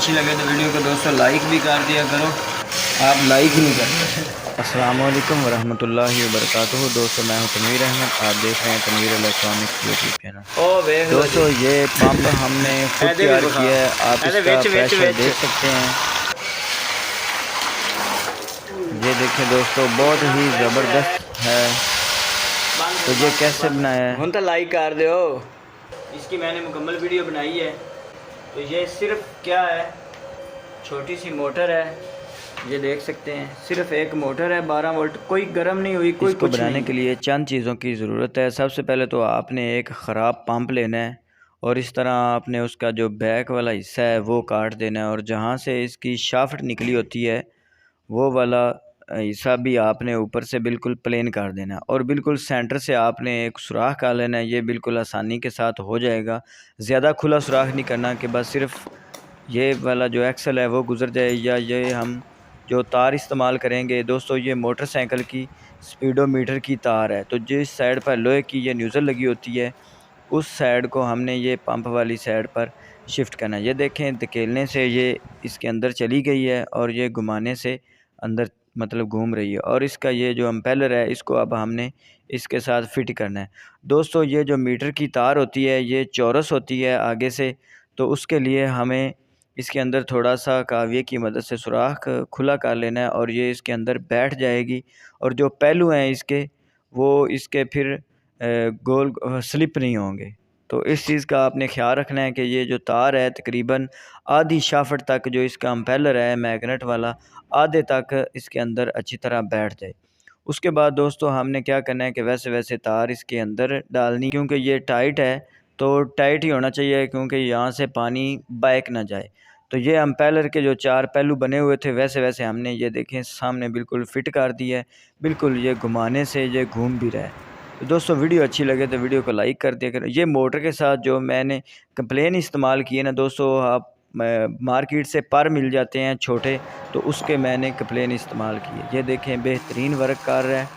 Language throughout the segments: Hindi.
अच्छी लगे तो वीडियो को दोस्तों लाइक भी कर दिया करो, आप लाइक ही नहीं करते। अस्सलाम वालेकुम वरहमतुल्लाहि वबरकातुहू। दोस्तों मैं हूं तनवीर अहमद, आप देख रहे हैं तनवीर इलेक्ट्रॉनिक्स यूट्यूब चैनल। ओ देख लो दोस्तों ये पंप हमने खुद ऐसे भी तैयार बुखा किया है, आप ऐसे इसका विच विच प्रेशर विच देख सकते हैं। ये देखें दोस्तों, बहुत ही ज़बरदस्त है। तो ये कैसे बनाया है? हूँ तो लाइक कर दो। इसकी मैंने मुकम्मल वीडियो बनाई है। तो ये सिर्फ क्या है, छोटी सी मोटर है, ये देख सकते हैं, सिर्फ एक मोटर है 12 वोल्ट, कोई गर्म नहीं हुई, कोई इसको कुछ बनाने नहीं। के लिए चंद चीज़ों की ज़रूरत है। सबसे पहले तो आपने एक ख़राब पंप लेना है और इस तरह आपने उसका जो बैक वाला हिस्सा है वो काट देना है, और जहाँ से इसकी शाफ्ट निकली होती है वो वाला हिस्सा भी आपने ऊपर से बिल्कुल प्लेन कर देना है, और बिल्कुल सेंटर से आपने एक सुराख कर लेना है। ये बिल्कुल आसानी के साथ हो जाएगा। ज़्यादा खुला सुराख नहीं करना कि बस सिर्फ ये वाला जो एक्सल है वो गुज़र जाए। या ये हम जो तार इस्तेमाल करेंगे दोस्तों, ये मोटरसाइकिल की स्पीडोमीटर की तार है। तो जिस साइड पर लोहे की ये न्यूज़ल लगी होती है उस साइड को हमने ये पंप वाली साइड पर शिफ्ट करना है। ये देखें, धकेलने से ये इसके अंदर चली गई है और ये घुमाने से अंदर मतलब घूम रही है। और इसका ये जो इम्पेलर है इसको अब हमने इसके साथ फिट करना है। दोस्तों ये जो मीटर की तार होती है ये चौरस होती है आगे से, तो उसके लिए हमें इसके अंदर थोड़ा सा काविये की मदद से सुराख खुला कर लेना है और ये इसके अंदर बैठ जाएगी। और जो पहलू हैं इसके वो इसके फिर गोल स्लिप नहीं होंगे। तो इस चीज़ का आपने ख्याल रखना है कि ये जो तार है तकरीबन आधी शाफ्ट तक जो इसका इम्पेलर है मैग्नेट वाला, आधे तक इसके अंदर अच्छी तरह बैठ जाए। उसके बाद दोस्तों हमने क्या करना है कि वैसे वैसे तार इसके अंदर डालनी, क्योंकि ये टाइट है तो टाइट ही होना चाहिए, क्योंकि यहाँ से पानी बैक ना जाए। तो ये इम्पेलर के जो 4 पहलू बने हुए थे वैसे वैसे हमने ये देखें सामने बिल्कुल फिट कर दिया है। बिल्कुल ये घुमाने से ये घूम भी रहा है। तो दोस्तों वीडियो अच्छी लगे तो वीडियो को लाइक कर दिया करें। ये मोटर के साथ जो मैंने कंप्लेन इस्तेमाल किए ना दोस्तों, आप मार्केट से पर मिल जाते हैं छोटे, तो उसके मैंने कंप्लेन इस्तेमाल किए। ये देखें बेहतरीन वर्क कर रहा है।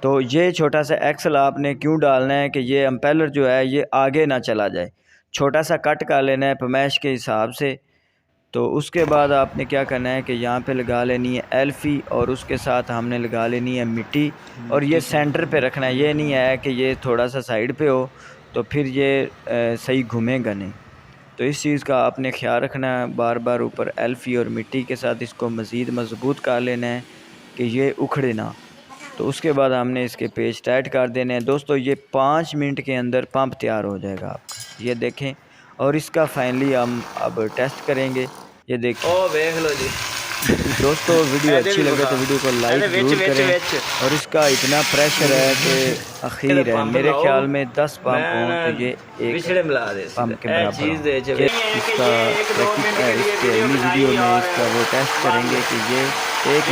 तो ये छोटा सा एक्सल आपने क्यों डालना है कि ये इम्पेलर जो है ये आगे ना चला जाए, छोटा सा कट कर लेना है पैमाइश के हिसाब से। तो उसके बाद आपने क्या करना है कि यहाँ पे लगा लेनी है एल्फ़ी, और उसके साथ हमने लगा लेनी है मिट्टी, और ये सेंटर पे रखना है। ये नहीं है कि ये थोड़ा सा साइड पे हो तो फिर ये सही घूमेगा नहीं। तो इस चीज़ का आपने ख्याल रखना है, बार बार ऊपर एल्फ़ी और मिट्टी के साथ इसको मज़ीद मज़बूत कर लेना है कि ये उखड़े ना। तो उसके बाद हमने इसके पेच टाइट कर देने हैं। दोस्तों ये 5 मिनट के अंदर पंप तैयार हो जाएगा आपका, ये देखें। और इसका फाइनली हम अब टेस्ट करेंगे। ये देखें ओ देख लो जी। दोस्तों, वीडियो ऐसे अच्छी भी लगे बुखा तो वीडियो को लाइक ऐसे विच ज़रूर विच करें। विच और इसका इतना प्रेशर है कि अखीर है, पंप मेरे लाओ, ख्याल में 10 पंप मैं हों ना तो ये एक पिछड़े मिला दे पंप के ए बराबर चीज़ हों। दे ये कि इसका ये 1-2 मिनट के लिए इसके वीडियो अगली वीडियो बनाई में और इसका वो टेस्ट करेंगे कि ये एक